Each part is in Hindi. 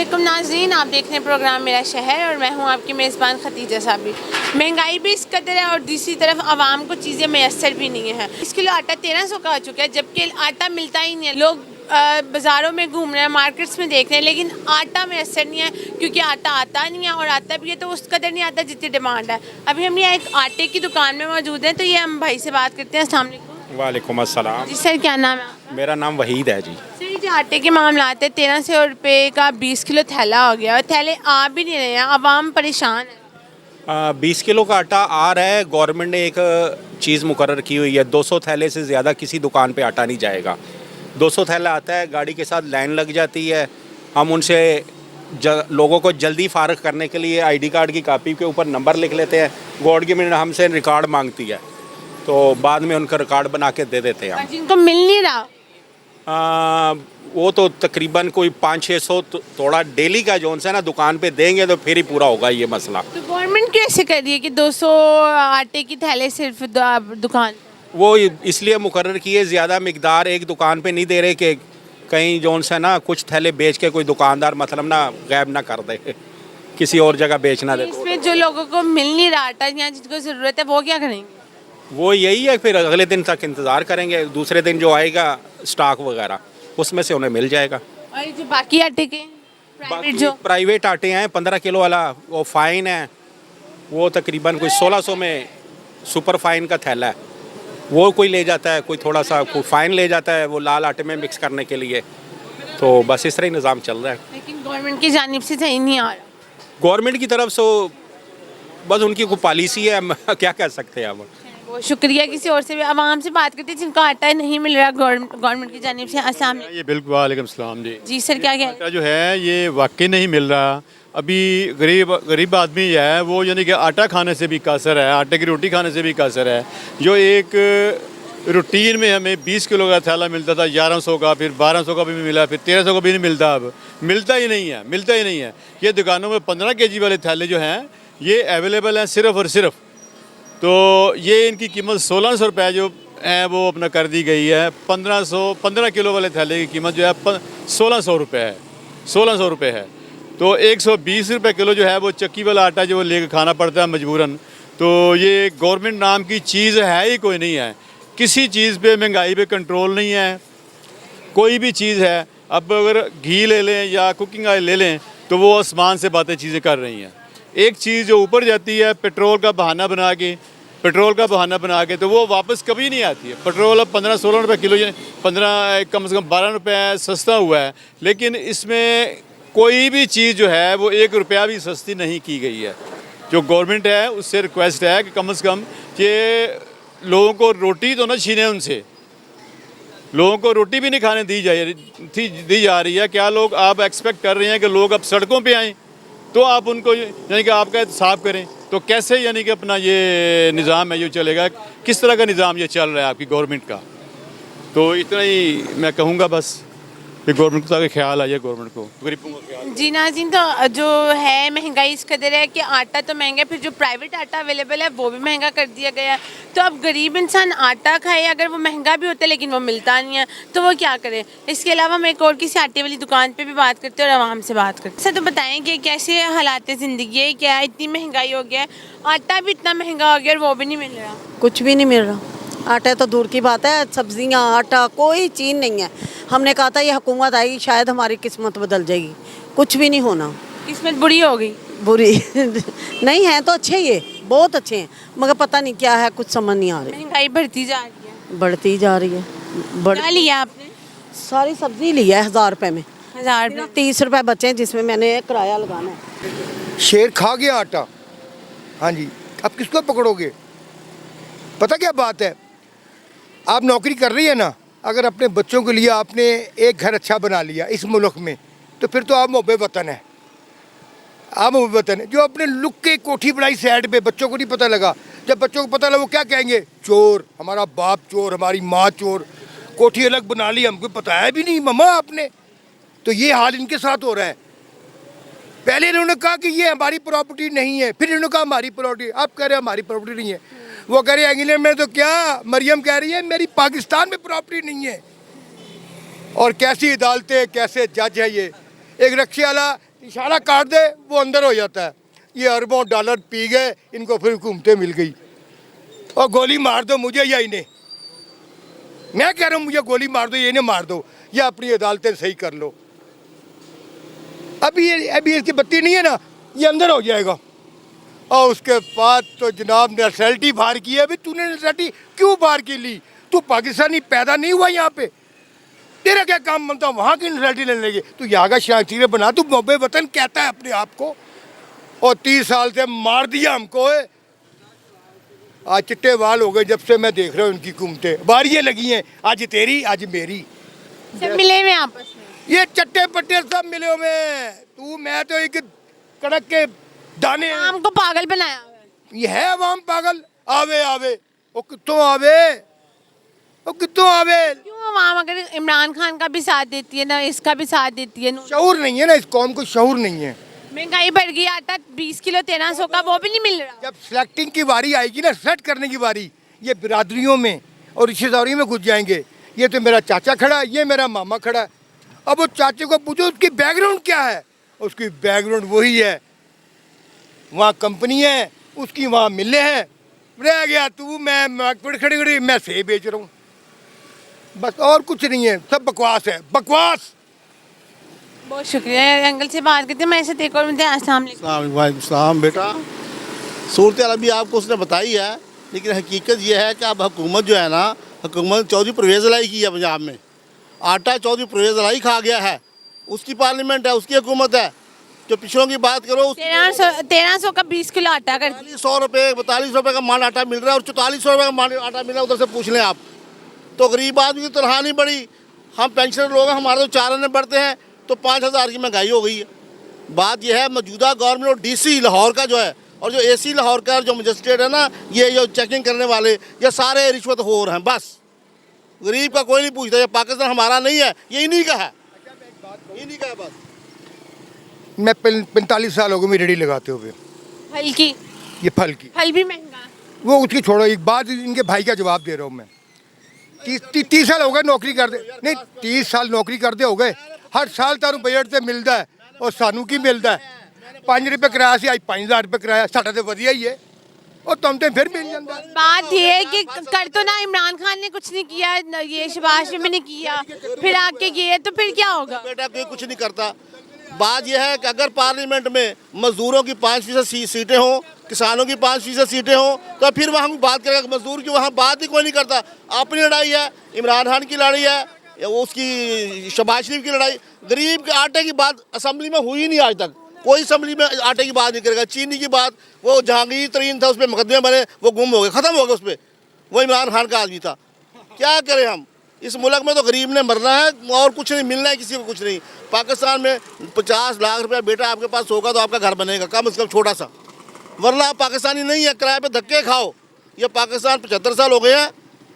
वालेकुम नाज़रीन, आप देख रहे हैं प्रोग्राम मेरा शहर और मैं हूं आपकी मेज़बान खतीजा साबिर। महंगाई भी इस कदर है और दूसरी तरफ आवाम को चीज़ें मैसर भी नहीं है। 1 किलो आटा 1300 का आ चुका है, जबकि आटा मिलता ही नहीं है। लोग बाज़ारों में घूम रहे हैं, मार्केट्स में देख रहे हैं, लेकिन आटा मैसर नहीं है क्योंकि आटा आता नहीं है और आता भी है तो उस कदर नहीं आता जितनी डिमांड है। अभी हम यहाँ एक आटे की दुकान में मौजूद हैं, तो ये हम भाई से बात करते हैं। अस्सलाम वालेकुम। वालेकुम अस्सलाम। जी सर, क्या नाम है आपका? मेरा नाम वहीद है जी। सर, जो आटे के मामला आते हैं, 1300 रुपये का 20 किलो थैला हो गया और थैले आ भी नहीं रहे हैं, आवाम परेशान है। 20 किलो का आटा आ रहा है। गवर्नमेंट ने एक चीज़ मुकर्रर की हुई है, 200 थैले से ज़्यादा किसी दुकान पे आटा नहीं जाएगा। 200 थैला आता है, गाड़ी के साथ लाइन लग जाती है। हम उनसे लोगों को जल्दी फारग करने के लिए आईडी कार्ड की कापी के ऊपर नंबर लिख लेते हैं। गवर्नमेंट हमसे रिकॉर्ड मांगती है, तो बाद में उनका रिकॉर्ड बना के दे देते हैं हम। जिनको मिल नहीं रहा, वो तो तकरीबन कोई 500-600 थोड़ा डेली का जोन से ना दुकान पे देंगे तो फिर ही पूरा होगा ये मसला। तो गवर्नमेंट कैसे कर रही है कि 200 आटे की थैले सिर्फ दुकान? वो इसलिए मुकर्रर किए, ज़्यादा मिकदार एक दुकान पे नहीं दे रहे कि कहीं जोन से ना कुछ थैले बेच के कोई दुकानदार मतलब ना गायब ना कर दे, किसी और जगह बेचना दे। इसमें जो लोगों को मिल नहीं रहा आटा या जिनको ज़रूरत है वो क्या करेंगे? वो यही है, फिर अगले दिन तक इंतज़ार करेंगे, दूसरे दिन जो आएगा स्टॉक वगैरह उसमें से उन्हें मिल जाएगा। और जो बाकी आटे के प्राइवेट जो प्राइवेट आटे हैं 15 किलो वाला, वो फ़ाइन है, वो तकरीबन कोई 1600 में सुपर फाइन का थैला है, वो कोई ले जाता है, कोई थोड़ा सा कोई फ़ाइन ले जाता है वो लाल आटे में मिक्स करने के लिए। तो बस इस तरह ही निज़ाम चल रहा है। लेकिन गवर्नमेंट की जानिब से सही नहीं आ रहा। गवर्नमेंट की तरफ से बस उनकी कोई पॉलिसी है, हम क्या कह सकते हैं हम। बहुत शुक्रिया। किसी और से भी आवाम से बात करते हैं जिनको आटा नहीं मिल रहा गवर्नमेंट की जानिब से। अस्सलाम ये बिल्कुल वालेकुम सलाम जी। जी सर, क्या कह आटा जो है ये वाकई नहीं मिल रहा। अभी गरीब आदमी है वो यानी कि आटा खाने से भी कासर है, आटे की रोटी खाने से भी कासर है। जो एक रूटीन में हमें 20 किलो का थैला मिलता था 1100 का, फिर 1200 का भी मिला, फिर 1300 का भी नहीं मिलता, अब मिलता ही नहीं है। ये दुकानों में 15 kg वाले थैले जो हैं ये अवेलेबल हैं सिर्फ़ और सिर्फ। तो ये इनकी कीमत 1600 रुपये जो है वो अपना कर दी गई है। 15 किलो वाले थैले की कीमत जो है 1600 रुपये है, 1600 रुपये है। तो 120 रुपये किलो जो है वो चक्की वाला आटा जो लेकर खाना पड़ता है मजबूरन। तो ये गवर्नमेंट नाम की चीज़ है ही कोई नहीं है। किसी चीज़ पे महंगाई पे कंट्रोल नहीं है, कोई भी चीज़ है। अब अगर घी ले लें या कुकिंग ऑयल ले लें तो वो आसमान से बातें चीज़ें कर रही हैं। एक चीज़ जो ऊपर जाती है पेट्रोल का बहाना बना के तो वो वापस कभी नहीं आती है। पेट्रोल अब 15-16 रुपये किलो, 15 कम से कम 12 रुपये सस्ता हुआ है, लेकिन इसमें कोई भी चीज़ जो है वो 1 रुपया भी सस्ती नहीं की गई है। जो गवर्नमेंट है उससे रिक्वेस्ट है कि कम से कम ये लोगों को रोटी तो ना छीने उनसे, लोगों को रोटी भी नहीं खाने दी जा रही है। क्या लोग आप एक्सपेक्ट कर रहे हैं कि लोग अब सड़कों पे आएँ तो आप उनको यानी कि आपका एहतसाब करें? तो कैसे यानी कि अपना ये निज़ाम है ये चलेगा? किस तरह का निज़ाम ये चल रहा है आपकी गवर्नमेंट का? तो इतना ही मैं कहूँगा बस कि गवर्नमेंट को ताकि ख्याल आइए, गवर्नमेंट को गरीबों का ख्याल। जी नाज़रीन, तो जो है महंगाई इस कदर है कि आटा तो महंगा है, फिर जो प्राइवेट आटा अवेलेबल है वो भी महंगा कर दिया गया है। तो अब गरीब इंसान आटा खाए, अगर वो महंगा भी होता है लेकिन वो मिलता नहीं है तो वो क्या करे? इसके अलावा हम एक और किसी आटे वाली दुकान पे भी बात करते हैं और आवाम से बात करते हैं। सर, तो बताएं कि कैसे हालात ज़िंदगी है, क्या इतनी महंगाई हो गया है, आटा भी इतना महंगा हो गया और वो भी नहीं मिल रहा? कुछ भी नहीं मिल रहा। आटा तो दूर की बात है, सब्जियां, आटा, कोई चीज़ नहीं है। हमने कहा था ये हुकूमत आएगी शायद हमारी किस्मत बदल जाएगी, कुछ भी नहीं होना। किस्मत बुरी हो गई? बुरी नहीं है तो अच्छे, ये बहुत अच्छे हैं, मगर पता नहीं क्या है, कुछ समझ नहीं आ रही। महंगाई बढ़ती जा रही है। बढ़ती जा रही है। क्या लिया आपने? सारी सब्जी ली है 1000 रुपये में। 1000 रुपये? 30 रुपये बचे हैं जिसमें मैंने किराया लगाना है। शेर खा गया आटा। हाँ जी, अब किसको पकड़ोगे? पता क्या बात है, आप नौकरी कर रही है ना, अगर अपने बच्चों के लिए आपने एक घर अच्छा बना लिया इस मुल्क में तो फिर तो आप मोहब्बे वतन है। आप मोहब्बे वतन है। जो अपने लुक के कोठी बनाई साइड पे, बच्चों को नहीं पता लगा। जब बच्चों को पता लगा वो क्या कहेंगे? चोर, हमारा बाप चोर, हमारी माँ चोर, कोठी अलग बना ली, हमको बताया भी नहीं मम्मा आपने। तो ये हाल इनके साथ हो रहा है। पहले इन्होंने कहा कि ये हमारी प्रॉपर्टी नहीं है, फिर इन्होंने कहा हमारी प्रॉपर्टी, अब कह रहे हैं हमारी प्रॉपर्टी नहीं है। वो कह रही है इंग्लैंड में, तो क्या मरियम कह रही है मेरी पाकिस्तान में प्रॉपर्टी नहीं है। और कैसी अदालतें, कैसे जज है ये। एक रिक्शे वाला इशारा काट दे वो अंदर हो जाता है। ये अरबों डॉलर पी गए, इनको फिर हुकूमतें मिल गई और गोली मार दो मुझे या इन्हें। मैं कह रहा हूँ मुझे गोली मार दो या इन्हें मार दो या अपनी अदालतें सही कर लो। अभी इसकी बत्ती नहीं है ना, ये अंदर हो जाएगा। और उसके बाद तो जनाब नेशनलिटी बाहर की है। अभी तूने नेशनलिटी क्यों बाहर की ली? तू पाकिस्तानी पैदा नहीं हुआ यहाँ पे, तेरा क्या काम बनता? वहाँ की नेशनलिटी लेने लगे। तू यहाँ का शांति बना, तू मोबे वतन कहता है अपने आप को। और 30 साल से मार दिया हमको। आज चिट्टे बाल हो गए जब से मैं देख रहा हूँ उनकी हुकूमतें। बारियाँ लगी हैं, आज तेरी आज मेरी। सब मिले हुए आपस में। ये चट्टे पट्टे सब मिले हुए हैं। तू मैं तो एक कड़क के दाने हैं। हमको पागल बनाया हुआ है। ये है अवाम पागल। आवे आवे वो कितों आवे, वो कितों आवे। क्यों अवाम अगर इमरान खान का भी साथ देती है ना, इसका भी साथ देती है। शऊर नहीं है ना, इस कौम को शऊर नहीं है। महंगाई बढ़ गई, आटा 20 किलो 1300 का, वो भी नहीं मिल रहा। जब सेलेक्टिंग की बारी आएगी ना, सेट करने की बारी, ये बिरादरियों में और रिश्तेदारी में घुस जाएंगे। ये तो मेरा चाचा खड़ा है, ये मेरा मामा खड़ा है। अब वो चाचे को पूछो उसकी बैकग्राउंड क्या है। उसकी बैकग्राउंड वही है, वहाँ कंपनी है उसकी, वहाँ मिले हैं। रह गया तू मैं मार्केट खड़ी खड़ी मैं सेब बेच रहा हूँ, बस और कुछ नहीं है। सब बकवास है, बकवास। बहुत शुक्रिया अंकल से बात करते हैं। मैं ऐसे देखो अस्सलाम वालेकुम। इस्लाम बेटा, सूरत हाल अभी आपको उसने बताई है, लेकिन हकीकत यह है कि अब हुकूमत जो है ना, हुकूमत चौधरी परवेज़ लाई की है पंजाब में। आटा चौधरी परवेज़ लाई खा गया है, उसकी पार्लियामेंट है, उसकी हुकूमत है। जो पिछड़ों की बात करो, 1300 का 20 किलो आटा कर 42 रुपये 42 रुपये का मान आटा मिल रहा है और 44 रुपये का मान आटा मिल रहा है। उधर से पूछ लें आप। तो गरीब आदमी की तनख्वाह नहीं बढ़ी। हम पेंशनर लोग हैं, हमारे तो 4 आने बढ़ते हैं तो 5000 की महंगाई हो गई है। बात यह है मौजूदा गवर्नमेंट और डीसी लाहौर का जो है और जो एसी लाहौर का जो मजिस्ट्रेट है ना, ये जो चेकिंग करने वाले, ये सारे रिश्वत हो रहे हैं। बस गरीब का कोई नहीं पूछता। ये पाकिस्तान हमारा नहीं है, ये इन्हीं का है, इन्हीं का है बस। मैं 45 साल हो गए मेरी रेडी लगाते हुए। फल की, ये फल की, फल भी महंगा। वो उसकी छोड़ो, एक बात इनके भाई का जवाब दे रहा हूँ मैं। 30 साल हो गए नौकरी करते, नहीं 30 साल नौकरी करते हो गए। हर साल तारू बजट से मिलता है और सानू की मिलता है 5 रुपये किराया से, आज 5000 रुपये किराया। साढ़ा तो वधिया ही है और तुम तो फिर मिल जाता। बात ये है कि कर तो ना इमरान खान ने कुछ नहीं किया, ये शहबाज शरीफ ने किया, फिर आके ये, तो फिर क्या होगा? बेटा कोई कुछ नहीं करता। बात यह है कि अगर पार्लियामेंट में मजदूरों की 5% सीटें हों, किसानों की 5% सीटें हों, तो फिर वहाँ हम बात करेंगे। मजदूर की वहाँ बात ही कोई नहीं करता। अपनी लड़ाई है, इमरान खान की लड़ाई है, उसकी शहबाज शरीफ की लड़ाई। गरीब के आटे की बात असम्बली में हुई नहीं आज तक। कोई असम्बली में आटे की बात नहीं करेगा। चीनी की बात, वो जहांगीर तरीन था, उस पर मुकदमे बने, वो गुम हो गए, ख़त्म हो गए। उस पर वो इमरान खान का आदमी था। क्या करें हम? इस मुल्क में तो गरीब ने मरना है और कुछ नहीं मिलना है, किसी को कुछ नहीं। पाकिस्तान में 50 लाख रुपया बेटा आपके पास होगा तो आपका घर बनेगा, कम से कम छोटा सा, वरना आप पाकिस्तानी नहीं है। किराए पे धक्के खाओ। ये पाकिस्तान 75 साल हो गए हैं,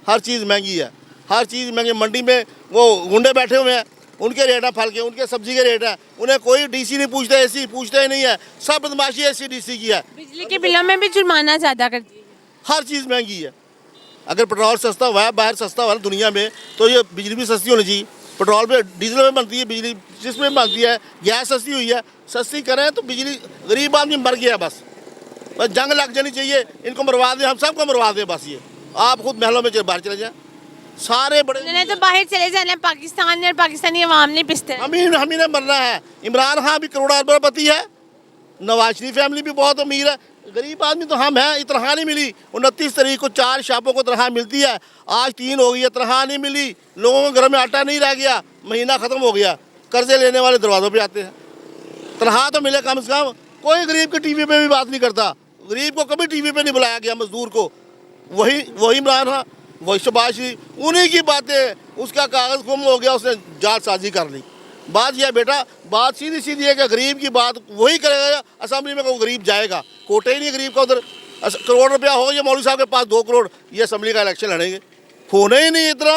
हर चीज़ महंगी है, हर चीज़ महंगी। मंडी में वो गुंडे बैठे हुए हैं, उनके रेट हैं फल के, उनके सब्जी के रेट हैं। उन्हें कोई डीसी नहीं पूछता, एसी पूछता ही नहीं है। सब बदमाशी एसी डीसी की है। बिजली के बिलों में भी जुर्माना ज़्यादा करती है। हर चीज़ महंगी है। अगर पेट्रोल सस्ता हुआ है, बाहर सस्ता हुआ है दुनिया में, तो ये बिजली भी सस्ती होनी चाहिए। पेट्रोल पे डीजल में बनती है बिजली, जिसमें बनती है। गैस सस्ती हुई है, सस्ती करें तो बिजली। गरीब आदमी मर गया बस जंग लग जानी चाहिए, इनको मरवा दें, हम सबको मरवा दें बस। ये आप खुद महलों में बाहर चले जाएं, सारे बड़े उन्होंने तो बाहर चले जाना, पाकिस्तान ने और पाकिस्तानी अवाम ने पिसते हम ही ने मरना है। इमरान खान भी करोड़ अरबपति है, नवाज शरीफ फैमिली भी बहुत अमीर है। गरीब आदमी तो हम हैं। तनख्वाह नहीं मिली। 29 तारीख को 4 शॉपों को तनख्वाह मिलती है, आज 3 हो गई है, तनख्वाह नहीं मिली। लोगों के घर में आटा नहीं रह गया, महीना ख़त्म हो गया। कर्जे लेने वाले दरवाज़ों पे आते हैं। तनख्वाह तो मिले कम से कम। कोई गरीब के टीवी पे भी बात नहीं करता। गरीब को कभी टीवी पे नहीं बुलाया गया, मजदूर को। वही इमरान खान, वही शहबाज शरीफ, उन्हीं की बातें। उसका कागज़ गुम हो गया, उसने जालसाजी कर ली। बात यह बेटा, बात सीधी सीधी है कि गरीब की बात वही करेगा। असेंबली में कोई गरीब जाएगा, कोटे ही नहीं गरीब का। उधर करोड़ रुपया होगा, ये मौलवी साहब के पास 2 करोड़, ये असेंबली का इलेक्शन लड़ेंगे। होना ही नहीं इतना।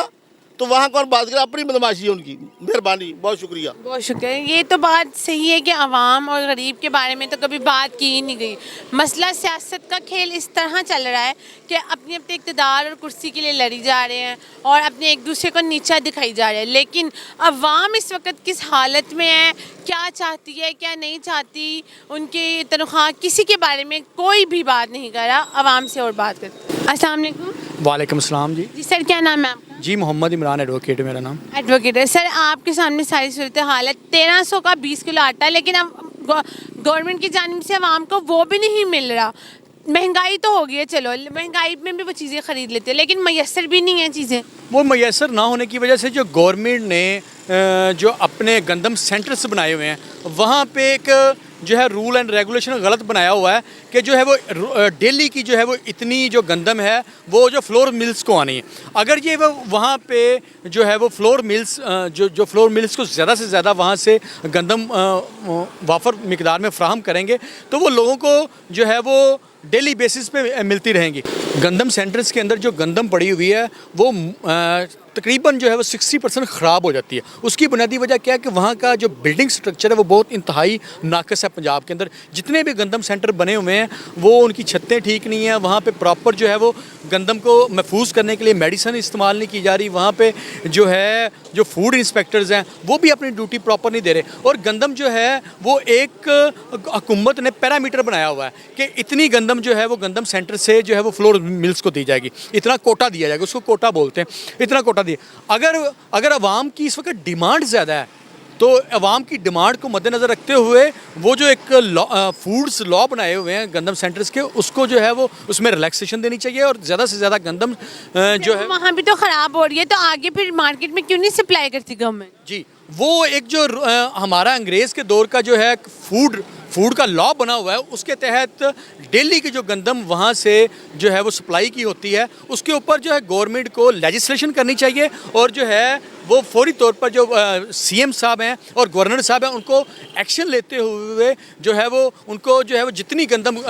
तो वहाँ कौन बात करे, अपनी बदमाशी है उनकी। मेहरबानी, बहुत शुक्रिया। बहुत शुक्रिया। ये तो बात सही है कि अवाम और गरीब के बारे में तो कभी बात की ही नहीं गई। मसला सियासत का खेल इस तरह चल रहा है कि अपने अपने इक़्तिदार और कुर्सी के लिए लड़ी जा रहे हैं और अपने एक दूसरे को नीचा दिखाई जा रहे हैं। लेकिन अवाम इस वक्त किस हालत में है, क्या चाहती है, क्या नहीं चाहती, उनकी तनख्वाह, किसी के बारे में कोई भी बात नहीं कर रहा। अवाम से और बात करते हैं। अस्सलाम वालेकुम। वालेकुम सलाम जी। जी सर, क्या नाम है आपका? जी मोहम्मद इमरान एडवोकेट मेरा नाम। एडवोकेट है सर। आपके सामने सारी सूरत हाल है। 1300 का 20 किलो आटा, लेकिन अब गवर्नमेंट की जानिब से आवाम को वो भी नहीं मिल रहा। महंगाई तो हो गई है, चलो महंगाई में भी वो चीज़ें ख़रीद लेते हैं, लेकिन मैसर भी नहीं है चीज़ें। वो मैसर ना होने की वजह से जो गवर्नमेंट ने जो अपने गंदम सेंटर्स बनाए हुए हैं वहाँ पे एक जो है रूल एंड रेगुलेशन गलत बनाया हुआ है कि जो है वो डेली की जो है वो इतनी जो गंदम है वो जो फ्लोर मिल्स को आनी है। अगर ये वो वहाँ पे जो है वो फ्लोर मिल्स जो फ्लोर मिल्स को ज़्यादा से ज़्यादा वहाँ से गंदम वाफर मिकदार में फ़राहम करेंगे तो वो लोगों को जो है वो डेली बेसिस पे मिलती रहेंगी। गंदम सेंटर्स के अंदर जो गंदम पड़ी हुई है वो तकरीबन जो है वो 60% ख़राब हो जाती है। उसकी बुनियादी वजह क्या है कि वहाँ का जो बिल्डिंग स्ट्रक्चर है वो बहुत इंतहाई नाकस है। पंजाब के अंदर जितने भी गंदम सेंटर बने हुए हैं वो उनकी छतें ठीक नहीं है, वहाँ पे प्रॉपर जो है वो गंदम को महफूज करने के लिए मेडिसन इस्तेमाल नहीं की जा रही, वहाँ पे जो है जो फूड इंस्पेक्टर्स हैं वो भी अपनी ड्यूटी प्रॉपर नहीं दे रहे। और गंदम जो है वो एक हुकूमत ने पैरामीटर बनाया हुआ है कि इतनी गंदम जो है वो गंदम सेंटर से जो है वो फ्लोर मिल्स को दी जाएगी, इतना कोटा दिया जाएगा, उसको कोटा बोलते हैं, इतना कोटा दिया। अगर अवाम की इस वक्त डिमांड ज़्यादा है तो अवाम की डिमांड को मद्देनज़र रखते हुए वो जो एक फूड्स लॉ बनाए हुए हैं गंदम सेंटर्स के उसको जो है वो उसमें रिलैक्सेशन देनी चाहिए और ज़्यादा से ज़्यादा गंदम जो है वहाँ भी तो ख़राब हो रही है, तो आगे फिर मार्केट में क्यों नहीं सप्लाई करती गवर्नमेंट? जी वो एक जो हमारा अंग्रेज़ के दौर का जो है फूड का लॉ बना हुआ है उसके तहत दिल्ली की जो गंदम वहाँ से जो है वो सप्लाई की होती है उसके ऊपर जो है गवर्नमेंट को लेजिस्लेशन करनी चाहिए और जो है वो फौरी तौर पर जो सीएम साहब हैं और गवर्नर साहब हैं उनको एक्शन लेते हुए जो है वो उनको जो है वो जितनी गंदम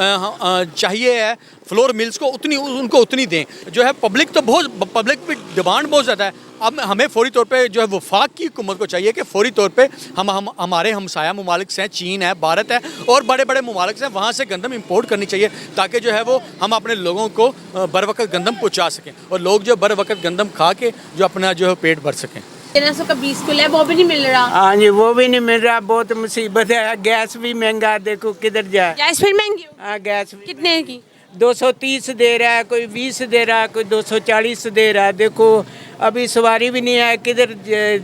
चाहिए है फ्लोर मिल्स को उनको उतनी दें। जो है पब्लिक की डिमांड बहुत ज़्यादा है। अब हमें फौरी तौर पे जो है वफाक की हुकूमत को चाहिए कि फौरी तौर पे हमारे हमसाया ममालिक से हैं, चीन है, भारत है और बड़े बड़े ममालिक से वहाँ से गंदम इंपोर्ट करनी चाहिए ताकि जो है वो हम अपने लोगों को बर वक्त गंदम पहुँचा सकें और लोग जो बर वक्त गंदम खा के जो अपना जो है पेट भर सकें। 1300 का 20 किलो है, वो भी नहीं मिल रहा। हाँ जी, वो भी नहीं मिल रहा, बहुत मुसीबत है। गैस भी महंगा, देखो किधर जाए। गैस फिर महंगी? हाँ गैस भी कितने की? 230 दे रहा है, कोई 20 दे रहा है, कोई 240 दे रहा है। देखो अभी सवारी भी नहीं है, किधर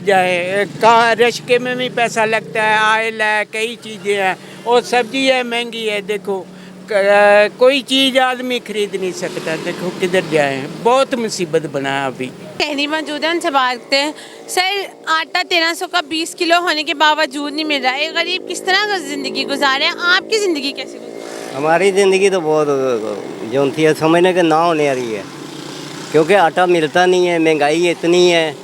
जाए, कहाँ रश्के में भी पैसा लगता है, आयल है, कई चीज़ें हैं और सब्जी है महंगी है। देखो कोई चीज़ आदमी खरीद नहीं सकता, देखो किधर जाए, बहुत मुसीबत बना है। अभी कहनी मौजूद है, उनसे बात करते हैं। सर आटा 1300 का 20 किलो होने के बावजूद नहीं मिल रहा है, गरीब किस तरह का ज़िंदगी गुजारे? आपकी ज़िंदगी कैसे गुजारे? हमारी ज़िंदगी तो बहुत जो थी है समझने के ना होने आ रही है क्योंकि आटा मिलता नहीं है, महंगाई इतनी है।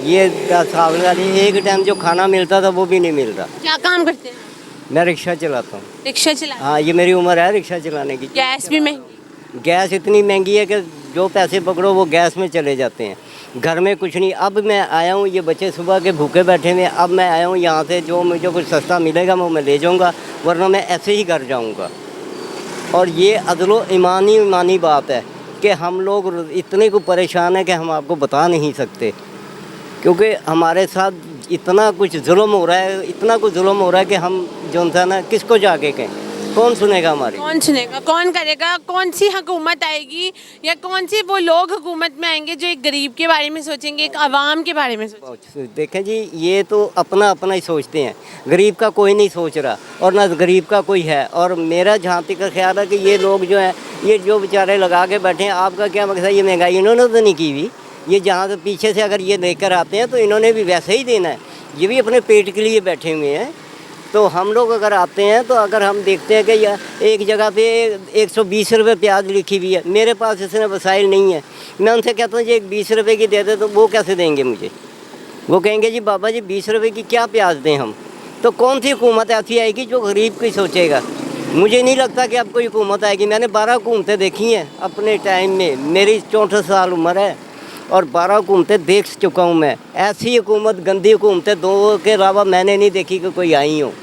ये हिसाब लगा लीजिए एक टाइम जो खाना मिलता था वो भी नहीं मिल रहा। क्या काम करते हैं? मैं रिक्शा चलाता हूँ। रिक्शा चला? हाँ, ये मेरी उम्र है रिक्शा चलाने की। गैस भी महंगी? गैस इतनी महंगी है कि जो पैसे पकड़ो वो गैस में चले जाते हैं, घर में कुछ नहीं। अब मैं आया हूँ, ये बच्चे सुबह के भूखे बैठे हुए, अब मैं आया हूँ यहाँ से, जो मुझे कुछ सस्ता मिलेगा वो मैं ले जाऊँगा, वरना मैं ऐसे ही घर जाऊँगा। और ये अदलो ईमानी बात है कि हम लोग इतने को परेशान है कि हम आपको बता नहीं सकते क्योंकि हमारे साथ इतना कुछ जुल्म हो रहा है, इतना कुछ जुल्म हो रहा है कि हम जो था ना किसको जाके कहें, कौन सुनेगा हमारी? कौन सुनेगा, कौन करेगा? कौन सी हुकूमत आएगी या कौन सी वो लोग हुकूमत में आएंगे जो एक गरीब के बारे में सोचेंगे, एक आवाम के बारे में सोचेंगे? देखें जी, ये तो अपना अपना ही सोचते हैं, गरीब का कोई नहीं सोच रहा और ना गरीब का कोई है। और मेरा जहाँ तक ख्याल है कि ये लोग जो हैं, ये जो बेचारे लगा के बैठे हैं, आपका क्या मकसद है? ये महंगाई इन्होंने तो नहीं की हुई, ये जहाँ से पीछे से अगर ये लेकर आते हैं तो इन्होंने भी वैसे ही देना है, ये भी अपने पेट के लिए बैठे हुए हैं। तो हम लोग अगर आते हैं तो अगर हम देखते हैं कि यह एक जगह पे 120 रुपये प्याज लिखी हुई है, मेरे पास इतने वसाइल नहीं है, मैं उनसे कहता हूँ जी एक 20 रुपये की दे दे, तो वो कैसे देंगे मुझे? वो कहेंगे जी बाबा जी 20 रुपये की क्या प्याज दें हम? तो कौन सी हुकूमत ऐसी आएगी जो गरीब की सोचेगा? मुझे नहीं लगता कि अब कोई हुकूमत आएगी। मैंने 12 हुकूमतें देखी हैं अपने टाइम में, मेरी 64 साल उम्र है और 12 हुकूमतें देख चुका हूँ मैं। ऐसी हुकूमत, गंदी हुकूमतें दो के अलावा मैंने नहीं देखी कि कोई आई हो।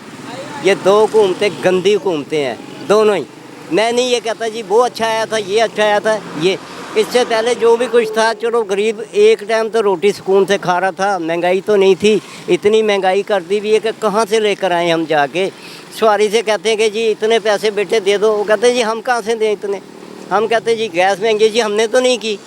ये 2 हुकूमतें गंदी हुकूमतें हैं, दोनों ही। मैं नहीं ये कहता जी वो अच्छा आया था, ये अच्छा आया था, ये इससे पहले जो भी कुछ था, चलो गरीब एक टाइम तो रोटी सुकून से खा रहा था, महंगाई तो नहीं थी। इतनी महंगाई कर दी भी है कि कहाँ से लेकर आए हम जाके। सवारी से कहते हैं कि जी इतने पैसे बेटे दे दो, वो कहते हैं जी हम कहाँ से दें इतने। हम कहते हैं जी गैस महंगी, जी हमने तो नहीं की।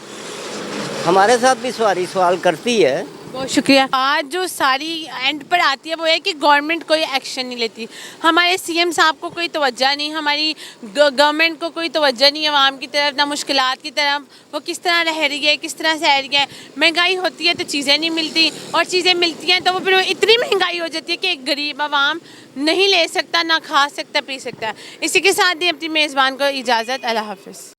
हमारे साथ भी सवारी सवाल करती है। बहुत शुक्रिया। आज जो सारी एंड पर आती है वो है कि गवर्नमेंट कोई एक्शन नहीं लेती, हमारे सीएम साहब को कोई तवज्जो नहीं, हमारी गवर्नमेंट को कोई तवज्जो नहीं आवाम की तरफ, ना मुश्किलात की तरफ। वो किस तरह रह रही है, किस तरह से रह रही है। महंगाई होती है तो चीज़ें नहीं मिलती, और चीज़ें मिलती हैं तो वो फिर इतनी महंगाई हो जाती है कि एक गरीब आवाम नहीं ले सकता, ना खा सकता, पी सकता। इसी के साथ ही अपनी मेज़बान को इजाज़त। अल्लाह हाफ़िज़।